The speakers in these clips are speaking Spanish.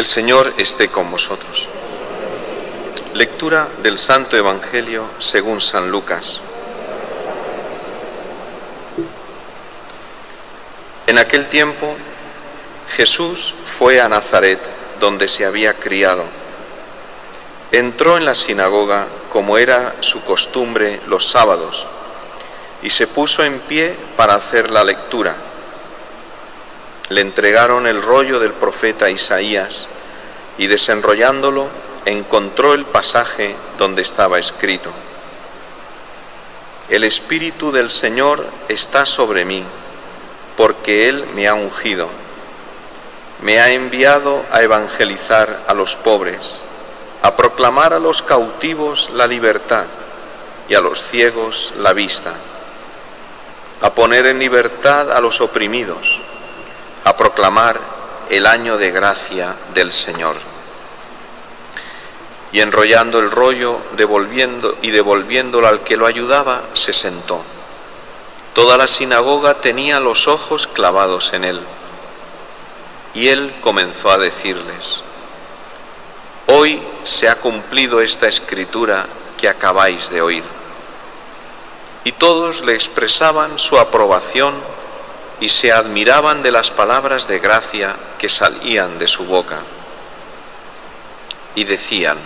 El Señor esté con vosotros. Lectura del Santo Evangelio según San Lucas. En aquel tiempo, Jesús fue a Nazaret, donde se había criado. Entró en la sinagoga, como era su costumbre los sábados, y se puso en pie para hacer la lectura. Le entregaron el rollo del profeta Isaías, y desenrollándolo, encontró el pasaje donde estaba escrito: El Espíritu del Señor está sobre mí, porque Él me ha ungido. Me ha enviado a evangelizar a los pobres, a proclamar a los cautivos la libertad y a los ciegos la vista, a poner en libertad a los oprimidos, a proclamar el año de gracia del Señor. Y enrollando el rollo, devolviéndolo al que lo ayudaba, se sentó. Toda la sinagoga tenía los ojos clavados en él. Y él comenzó a decirles: Hoy se ha cumplido esta escritura que acabáis de oír. Y todos le expresaban su aprobación y se admiraban de las palabras de gracia que salían de su boca. Y decían: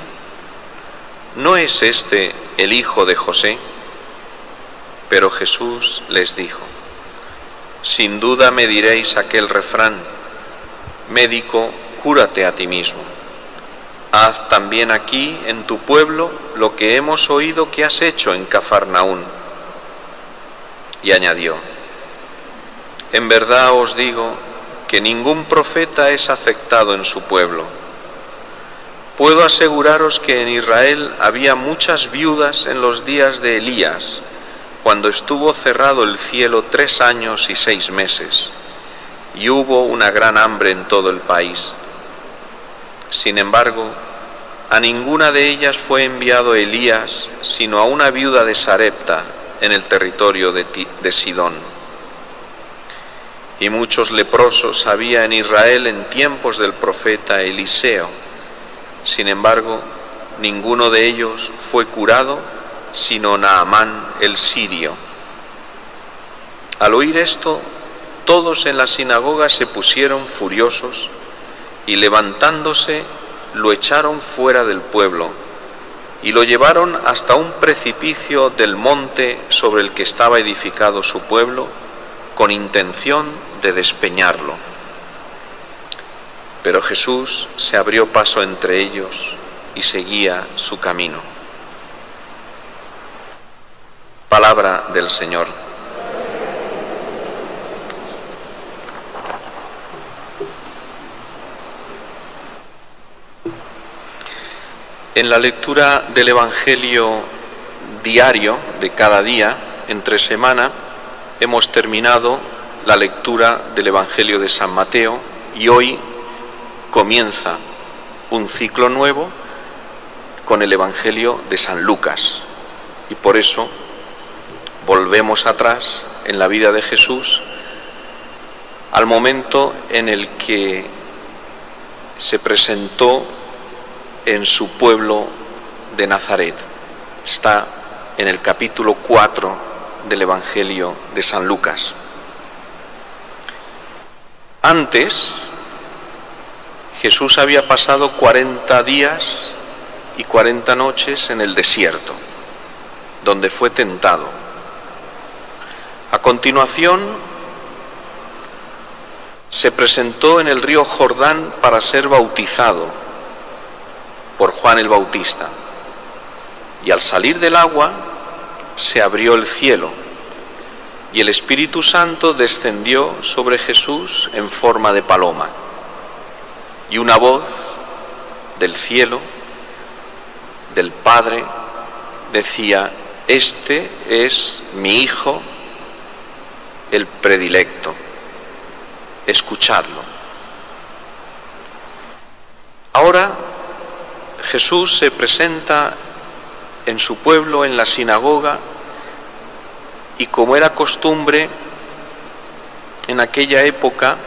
¿No es este el hijo de José? Pero Jesús les dijo: Sin duda me diréis aquel refrán: Médico, cúrate a ti mismo. Haz también aquí en tu pueblo lo que hemos oído que has hecho en Cafarnaún. Y añadió: En verdad os digo que ningún profeta es aceptado en su pueblo. Puedo aseguraros que en Israel había muchas viudas en los días de Elías, cuando estuvo cerrado el cielo 3 años y 6 meses, y hubo una gran hambre en todo el país. Sin embargo, a ninguna de ellas fue enviado Elías, sino a una viuda de Sarepta, en el territorio de Sidón. Y muchos leprosos había en Israel en tiempos del profeta Eliseo. Sin embargo, ninguno de ellos fue curado, sino Naamán el sirio. Al oír esto, todos en la sinagoga se pusieron furiosos y levantándose lo echaron fuera del pueblo y lo llevaron hasta un precipicio del monte sobre el que estaba edificado su pueblo, con intención de despeñarlo. Pero Jesús se abrió paso entre ellos y seguía su camino. Palabra del Señor. En la lectura del Evangelio diario de cada día, entre semana, hemos terminado la lectura del Evangelio de San Mateo y hoy comienza un ciclo nuevo con el Evangelio de San Lucas. Y por eso volvemos atrás en la vida de Jesús al momento en el que se presentó en su pueblo de Nazaret. Está en el capítulo 4 del Evangelio de San Lucas. Antes, Jesús había pasado 40 días y 40 noches en el desierto, donde fue tentado. A continuación, se presentó en el río Jordán para ser bautizado por Juan el Bautista. Y al salir del agua, se abrió el cielo, y el Espíritu Santo descendió sobre Jesús en forma de paloma. Y una voz del cielo, del Padre, decía: Este es mi Hijo, el predilecto, escuchadlo. Ahora Jesús se presenta en su pueblo, en la sinagoga, y como era costumbre en aquella época,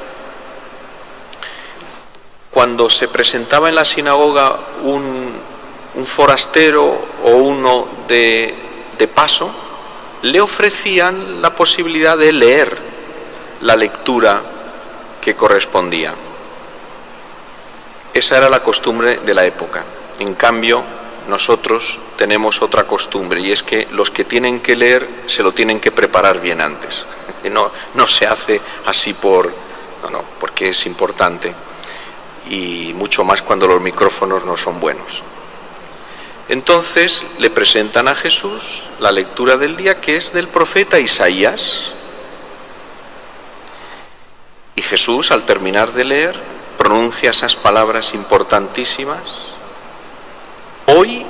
cuando se presentaba en la sinagoga un forastero o uno de paso, le ofrecían la posibilidad de leer la lectura que correspondía. Esa era la costumbre de la época. En cambio, nosotros tenemos otra costumbre, y es que los que tienen que leer se lo tienen que preparar bien antes. No se hace así porque es importante, y mucho más cuando los micrófonos no son buenos. Entonces le presentan a Jesús la lectura del día, que es del profeta Isaías. Y Jesús, al terminar de leer, pronuncia esas palabras importantísimas: hoy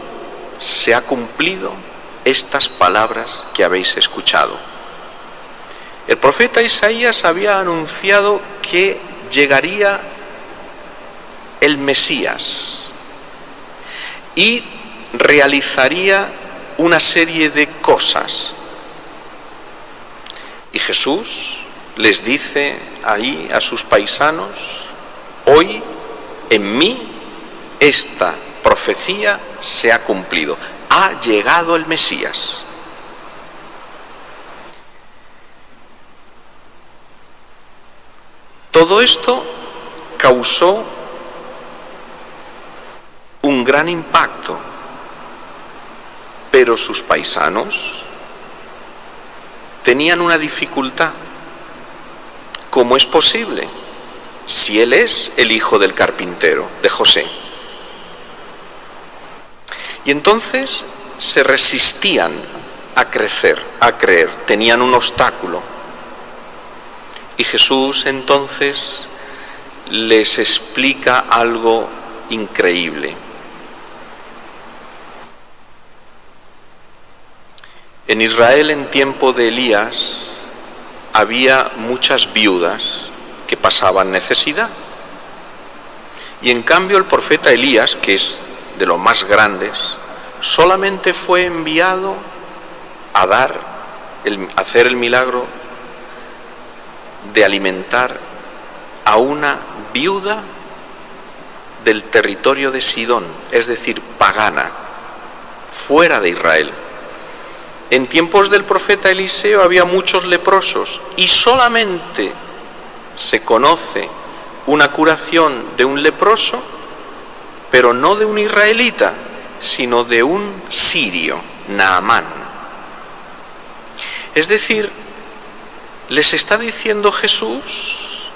se ha cumplido estas palabras que habéis escuchado. El profeta Isaías había anunciado que llegaría el Mesías y realizaría una serie de cosas. Y Jesús les dice ahí a sus paisanos: hoy en mí esta profecía se ha cumplido, ha llegado el Mesías. Todo esto causó un gran impacto, pero sus paisanos tenían una dificultad. ¿Cómo es posible si él es el hijo del carpintero, de José? Y entonces se resistían a creer, tenían un obstáculo. Y Jesús entonces les explica algo increíble. En Israel, en tiempo de Elías, había muchas viudas que pasaban necesidad. Y en cambio el profeta Elías, que es de los más grandes, solamente fue enviado a hacer el milagro de alimentar a una viuda del territorio de Sidón, es decir, pagana, fuera de Israel. En tiempos del profeta Eliseo había muchos leprosos y solamente se conoce una curación de un leproso, pero no de un israelita, sino de un sirio, Naamán. Es decir, les está diciendo Jesús: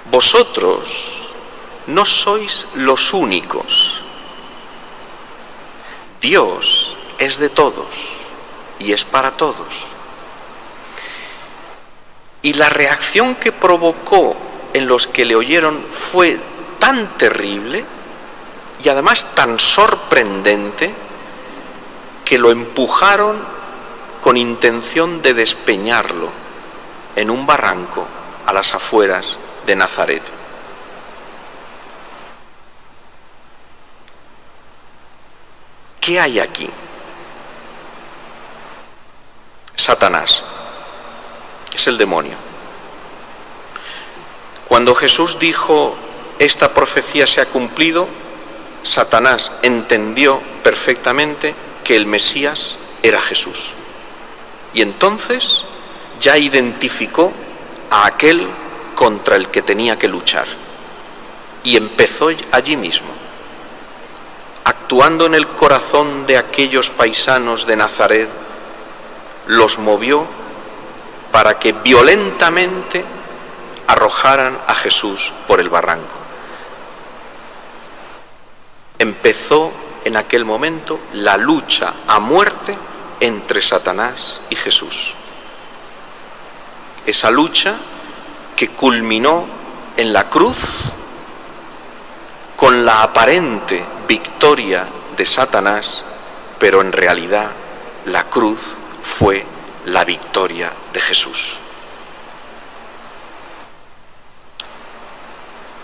vosotros no sois los únicos. Dios es de todos y es para todos. Y la reacción que provocó en los que le oyeron fue tan terrible y además tan sorprendente que lo empujaron con intención de despeñarlo en un barranco a las afueras de Nazaret. ¿Qué hay aquí? Satanás. Es el demonio. Cuando Jesús dijo: esta profecía se ha cumplido, Satanás entendió perfectamente que el Mesías era Jesús. Y entonces ya identificó a aquel contra el que tenía que luchar. Y empezó allí mismo, actuando en el corazón de aquellos paisanos de Nazaret, los movió para que violentamente arrojaran a Jesús por el barranco. Empezó en aquel momento la lucha a muerte entre Satanás y Jesús. Esa lucha que culminó en la cruz con la aparente victoria de Satanás, pero en realidad la cruz fue la victoria de Jesús.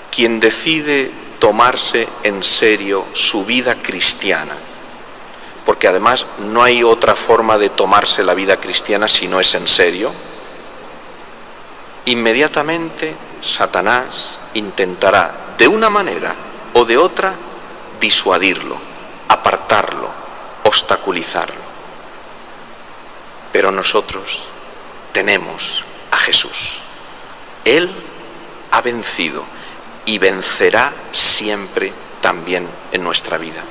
Quien decide tomarse en serio su vida cristiana, porque además no hay otra forma de tomarse la vida cristiana si no es en serio, inmediatamente Satanás intentará de una manera o de otra disuadirlo, apartarlo, obstaculizarlo. Pero nosotros tenemos a Jesús. Él ha vencido y vencerá siempre también en nuestra vida.